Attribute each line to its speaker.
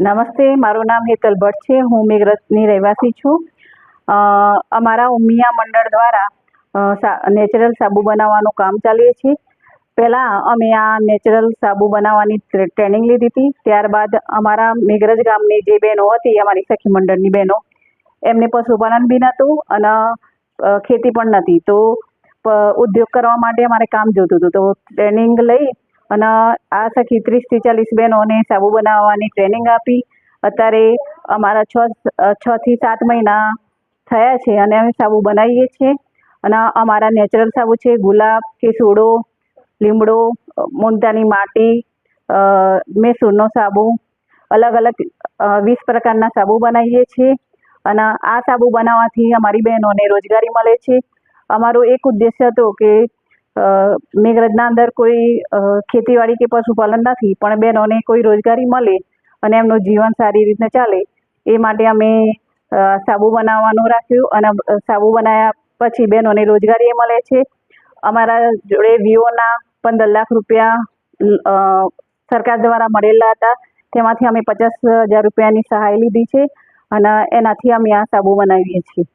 Speaker 1: નમસ્તે, મારું નામ હેતલ ભટ્ટ છે. હું મેઘરજની રહેવાસી છું. અમારા ઉમિયા મંડળ દ્વારા નેચરલ સાબુ બનાવવાનું કામ ચાલીએ છીએ. પહેલાં અમે આ નેચરલ સાબુ બનાવવાની ટ્રેનિંગ લીધી હતી. ત્યારબાદ અમારા મેઘરજ ગામની જે બહેનો હતી, અમારી સખી મંડળની બહેનો, એમને પશુપાલન બી નહોતું અને ખેતી પણ નથી. તો ઉદ્યોગ કરવા માટે અમારે કામ જોતું હતું. તો ટ્રેનિંગ લઈ અને આ સખી 30 થી 40 બહેનોને સાબુ બનાવવાની ટ્રેનિંગ આપી. અત્યારે અમારા 6 થી 7 મહિના થયા છે અને અમે સાબુ બનાવીએ છીએ. અને અમારા નેચરલ સાબુ છે ગુલાબ, કેસુડો, લીમડો, મુલતાની માટી, મેસૂરનો સાબુ, અલગ અલગ 20 પ્રકારના સાબુ બનાવીએ છીએ. અને આ સાબુ બનાવવાથી અમારી બહેનોને રોજગારી મળે છે. અમારો એક ઉદ્દેશ્ય હતો કે મેઘરજના અંદર કોઈ ખેતીવાડી કે પશુપાલન નથી, પણ બહેનોને કોઈ રોજગારી મળે અને એમનું જીવન સારી રીતે ચાલે એ માટે અમે સાબુ બનાવવાનું રાખ્યું. અને સાબુ બનાવ્યા પછી બહેનોને રોજગારી મળે છે. અમારા જોડે વિવોના 15 લાખ રૂપિયા સરકાર દ્વારા મળેલા હતા. તેમાંથી અમે 50,000 રૂપિયાની સહાય લીધી છે અને એનાથી અમે આ સાબુ બનાવીએ છીએ.